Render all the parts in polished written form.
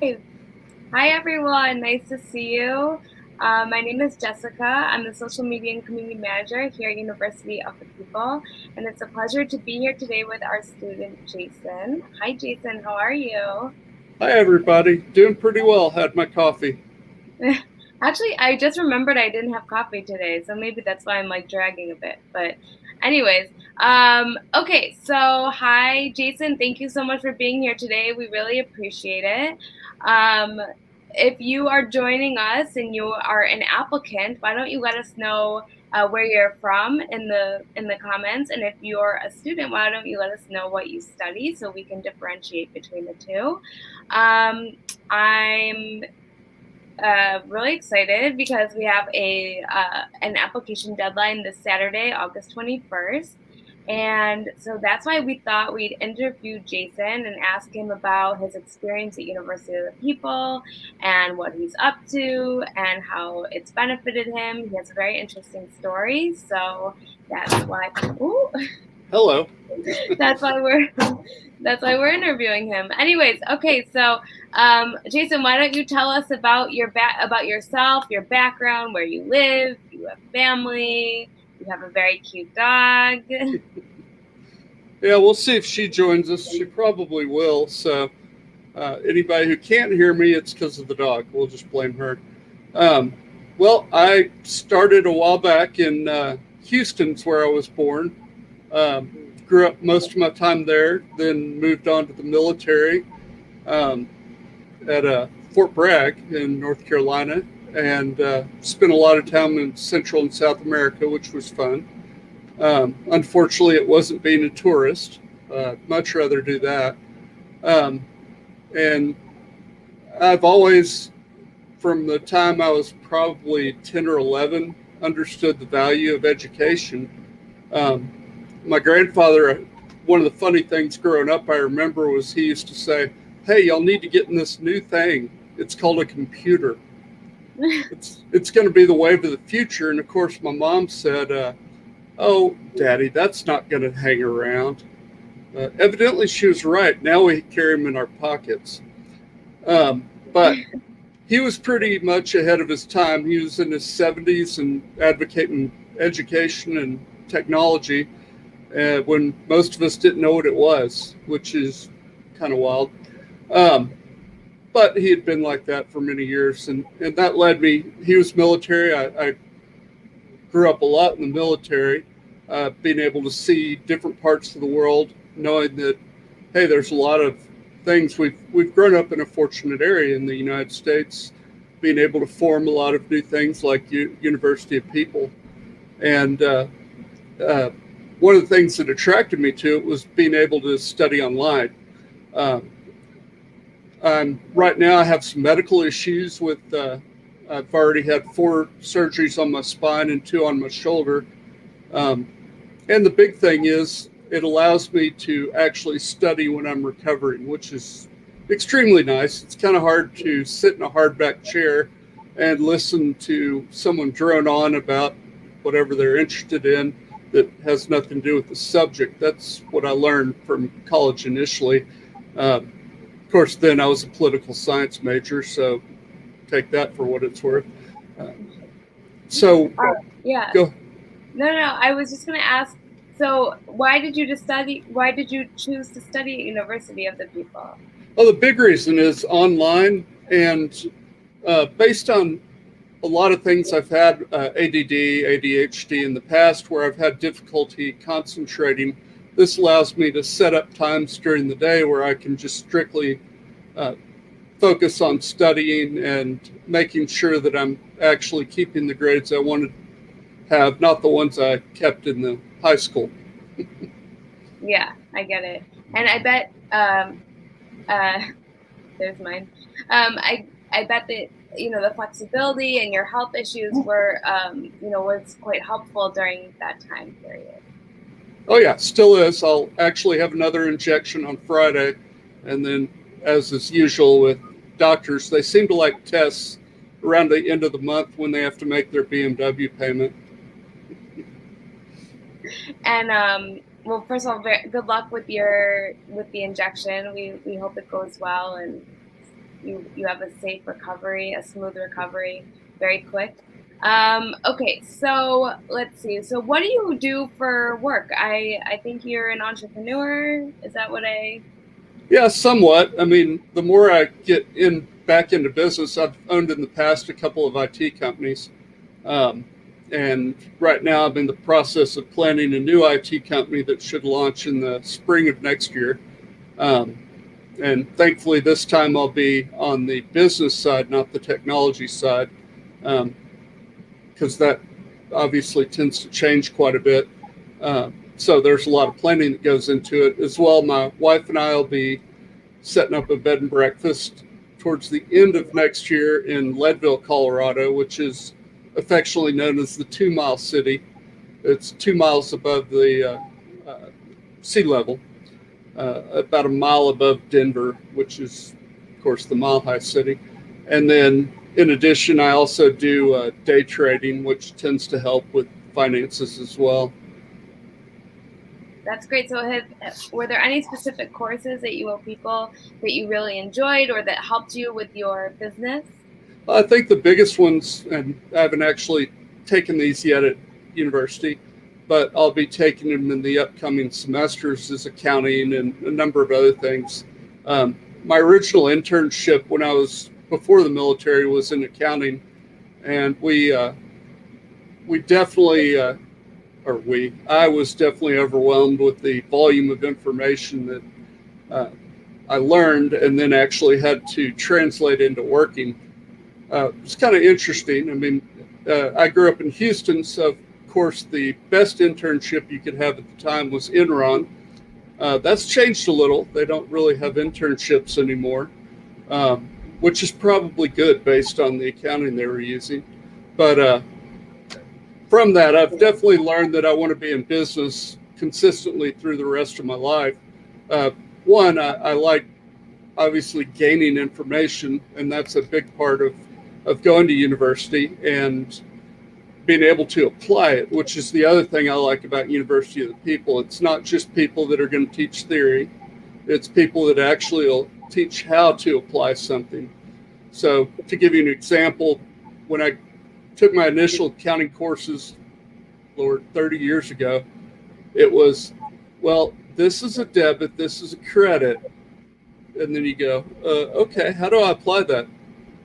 Hey. Hi, everyone. Nice to see you. My name is Jessica. I'm the social media and community manager here at University of the People, and it's a pleasure to be here today with our student, Jason. Hi, Jason. How are you? Hi, everybody. Doing pretty well. Had my coffee. Actually, I just remembered I didn't have coffee today, so maybe that's why I'm like dragging a bit. But, anyways, okay. So, hi, Jason. Thank you so much for being here today. We really appreciate it. Um, if you are joining us and you are an applicant, why don't you let us know where you're from in the comments, and if you're a student, why don't you let us know what you study so we can differentiate between the two. I'm really excited because we have a an application deadline this Saturday, August 21st. And so that's why we thought we'd interview Jason and ask him about his experience at University of the People and what he's up to and how it's benefited him. He has a very interesting story. So that's why, ooh, Hello. that's why we're that's why we're interviewing him. Anyways, okay, so Jason, why don't you tell us about about yourself, your background, where you live, you have family, you have a very cute dog. Yeah, we'll see if she joins us. She probably will. So, anybody who can't hear me, it's because of the dog. We'll just blame her. Um, well, I started a while back in Houston's where I was born. Grew up most of my time there, then moved on to the military um, at Fort Bragg in North Carolina, and spent a lot of time in Central and South America, which was fun. Unfortunately, it wasn't being a tourist. Much rather do that. Um, and I've always, from the time I was probably 10 or 11, understood the value of education. Um, my grandfather, one of the funny things growing up I remember was he used to say, "Hey, y'all need to get in this new thing. It's called a computer. It's going to be the wave of the future." And of course, my mom said, "Oh, Daddy, that's not going to hang around." Evidently, she was right. Now we carry them in our pockets. But he was pretty much ahead of his time. He was in his 70s and advocating education and technology when most of us didn't know what it was, which is kind of wild. Um, but he had been like that for many years, and that led me. He was military. I grew up a lot in the military, being able to see different parts of the world, knowing that hey, there's a lot of things we've grown up in a fortunate area in the United States, being able to form a lot of new things like University of People, and uh, one of the things that attracted me to it was being able to study online. Um, right now, I have some medical issues with. I've already had 4 surgeries on my spine and 2 on my shoulder. Um, and the big thing is, it allows me to actually study when I'm recovering, which is extremely nice. It's kind of hard to sit in a hardback chair and listen to someone drone on about whatever they're interested in that has nothing to do with the subject. That's what I learned from college initially. Of course, then I was a political science major, so take that for what it's worth. Uh, so Yeah. go. No, no, I was just gonna ask. So, why did you choose to study at University of the People? Well, the big reason is online, and based on a lot of things I've had ADD, ADHD in the past where I've had difficulty concentrating. This allows me to set up times during the day where I can just strictly uh, focus on studying and making sure that I'm actually keeping the grades I want to have, not the ones I kept in the high school. Yeah, I get it, and I bet uh, there's mine. I bet that the flexibility and your health issues were was quite helpful during that time period. Oh, yeah, still is. I'll actually have another injection on Friday. And then, as is usual with doctors, they seem to like tests around the end of the month when they have to make their BMW payment. And well, first of all, good luck with the injection. We hope it goes well, and you have a safe recovery, a smooth recovery, very quick. Okay, so let's see. So what do you do for work? I think you're an entrepreneur. Is that what I? Yeah, somewhat. I mean, the more I get in back into business, I've owned in the past a couple of IT companies. Um, and right now I'm in the process of planning a new IT company that should launch in the spring of next year. Um, and thankfully, this time I'll be on the business side, not the technology side, because that obviously tends to change quite a bit. So there's a lot of planning that goes into it as well. My wife and I will be setting up a bed and breakfast towards the end of next year in Leadville, Colorado, which is affectionately known as the 2 Mile City. It's 2 miles above the sea level, about a mile above Denver, which is, of course, the Mile High City. And then, in addition, I also do day trading, which tends to help with finances as well. That's great. So were there any specific courses that you owe people that you really enjoyed or that helped you with your business? I think the biggest ones, and I haven't actually taken these yet at university, but I'll be taking them in the upcoming semesters, is accounting and a number of other things. My original internship when I was before the military was in accounting, and we definitely, I was definitely overwhelmed with the volume of information that uh, I learned and then actually had to translate into working. It's kind of interesting. I mean, I grew up in Houston, so of course the best internship you could have at the time was Enron. That's changed a little. They don't really have internships anymore, um, which is probably good based on the accounting they were using. But from that, I've definitely learned that I want to be in business consistently through the rest of my life. Uh, One, I like obviously gaining information, and that's a big part of going to university and being able to apply it, which is the other thing I like about University of the People. It's not just people that are going to teach theory, it's people that actually will teach how to apply something. So, to give you an example, when I took my initial accounting courses, Lord, 30 years ago, it was, well, this is a debit, this is a credit. And then you go, okay, how do I apply that?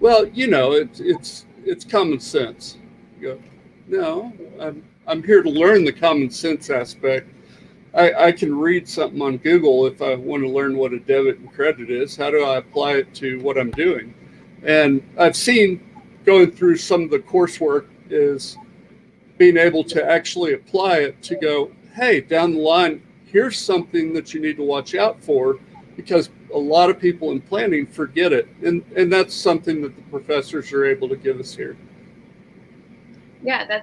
Well, it's common sense. You go, no, I'm here to learn the common sense aspect. I can read something on Google if I want to learn what a debit and credit is. How do I apply it to what I'm doing? And I've seen going through some of the coursework is being able to actually apply it to go, hey, down the line, here's something that you need to watch out for because a lot of people in planning forget it. And that's something that the professors are able to give us here. Yeah,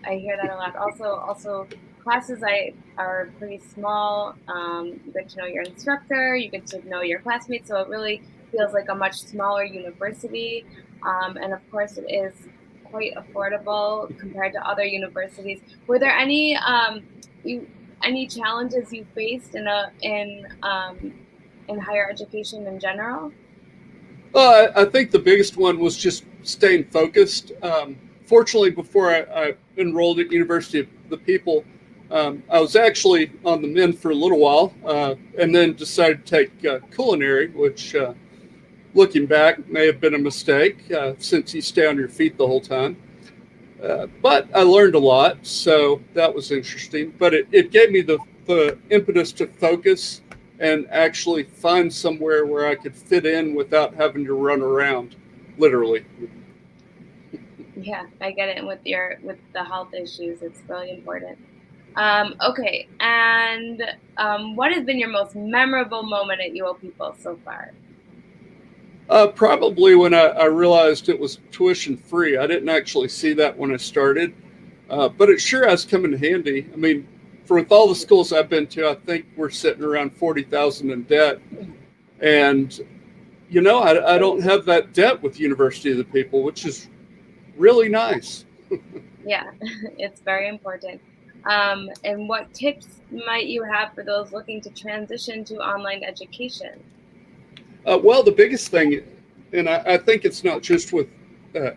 I hear that a lot. Also classes I are pretty small. You get to know your instructor, you get to know your classmates, so it really feels like a much smaller university. And of course, it is quite affordable compared to other universities. Were there you any challenges you faced in higher education in general? I think the biggest one was just staying focused. Fortunately, before I enrolled at University of the People, I was actually on the men for a little while, and then decided to take culinary, which, looking back, may have been a mistake since you stay on your feet the whole time. But I learned a lot, so that was interesting. But it gave me the impetus to focus and actually find somewhere where I could fit in without having to run around, literally. Yeah, I get it. And with the health issues, it's really important. Okay, and what has been your most memorable moment at UO People so far? Probably when I realized it was tuition free. I didn't actually see that when I started, but it sure has come in handy. I mean, for with all the schools I've been to, I think we're sitting around 40,000 in debt, and I don't have that debt with University of the People, which is really nice. Yeah, it's very important. And what tips might you have for those looking to transition to online education? Well, the biggest thing and I think it's not just with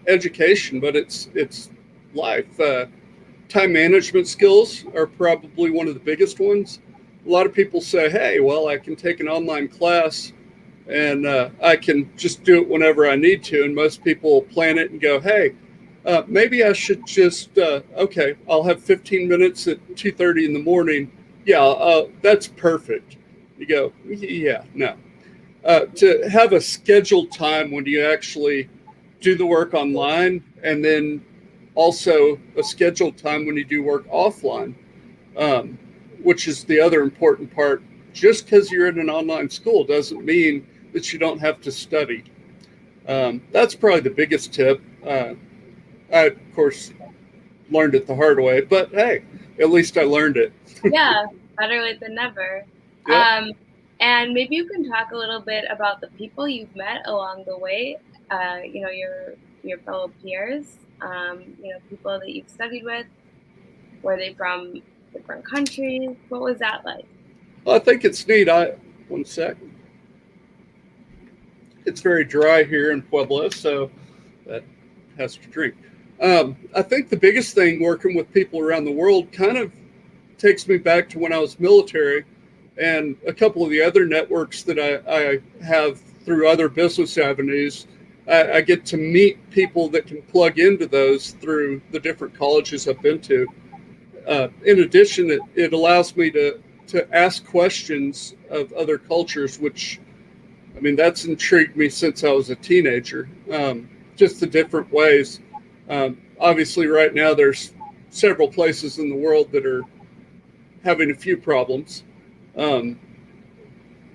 education, but it's life. Time management skills are probably one of the biggest ones. A lot of people say, "Hey, well, I can take an online class and I can just do it whenever I need to." And most people plan it and go, "Hey, maybe I should just okay, I'll have 15 minutes at 2:30 in the morning. Yeah, that's perfect." You go, "Yeah, no." To have a scheduled time when you actually do the work online, and then also a scheduled time when you do work offline, um, which is the other important part. Just because you're in an online school doesn't mean that you don't have to study. That's probably the biggest tip. I, of course, learned it the hard way, but hey, at least I learned it. Yeah, better late than never. Yep. Um, and maybe you can talk a little bit about the people you've met along the way. Your fellow peers. People that you've studied with. Were they from different countries? What was that like? Well, I think it's neat. One second. It's very dry here in Puebla, so that has to drink. I think the biggest thing working with people around the world kind of takes me back to when I was military, and a couple of the other networks that I have through other business avenues. I get to meet people that can plug into those through the different colleges I've been to. In addition, it allows me to ask questions of other cultures, which, I mean, that's intrigued me since I was a teenager. Just the different ways. Obviously, right now there's several places in the world that are having a few problems. Um,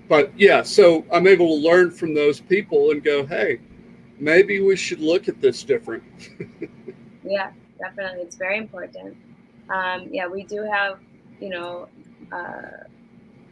but yeah, so I'm able to learn from those people and go, hey, maybe we should look at this different. Yeah, definitely. It's very important. Yeah, we do have, you know, uh,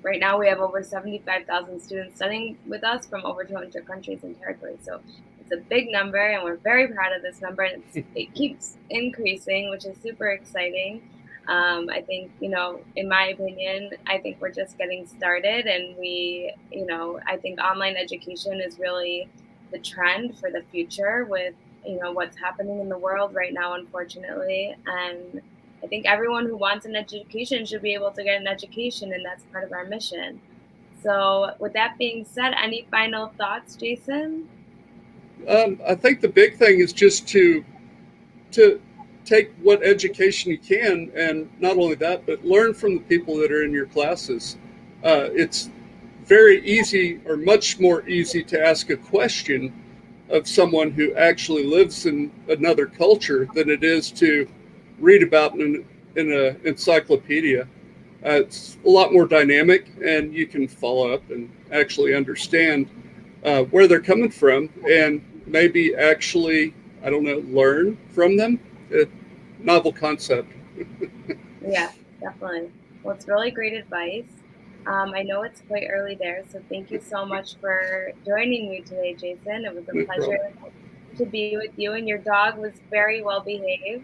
right now we have over 75,000 students studying with us from over 200 countries and territories. So it's a big number, and we're very proud of this number, and it keeps increasing, which is super exciting. I think, in my opinion, I think we're just getting started, and I think online education is really the trend for the future with, what's happening in the world right now, unfortunately. And I think everyone who wants an education should be able to get an education, and that's part of our mission. So, with that being said, any final thoughts, Jason? I think the big thing is just to take what education you can, and not only that, but learn from the people that are in your classes. It's very easy, or much more easy, to ask a question of someone who actually lives in another culture than it is to read about in an encyclopedia. It's a lot more dynamic, and you can follow up and actually understand where they're coming from, and maybe actually, I don't know, learn from them. A novel concept. Yeah, definitely. Well, it's really great advice. I know it's quite early there, so thank you so much for joining me today, Jason. It was a No pleasure problem. to be with you, and your dog was very well behaved.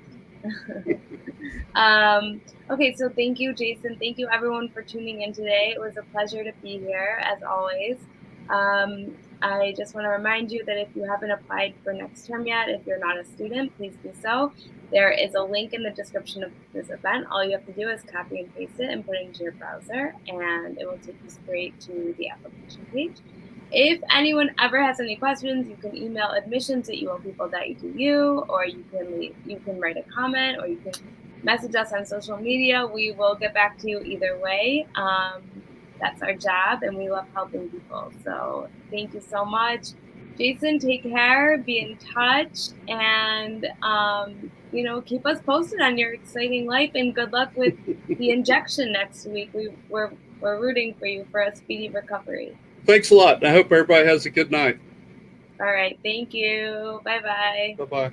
Um, okay, so thank you, Jason. Thank you, everyone, for tuning in today. It was a pleasure to be here, as always. I just want to remind you that if you haven't applied for next term yet, if you're not a student, please do so. There is a link in the description of this event. All you have to do is copy and paste it and put it into your browser, and it will take you straight to the application page. If anyone ever has any questions, you can email admissions@uopeople.edu, or you can write a comment, or you can message us on social media. We will get back to you either way. That's our job, and we love helping people. So thank you so much. Jason, take care, be in touch, and keep us posted on your exciting life, and good luck with the injection next week. We're rooting for you for a speedy recovery. Thanks a lot. I hope everybody has a good night. All right, thank you. Bye bye. Bye bye.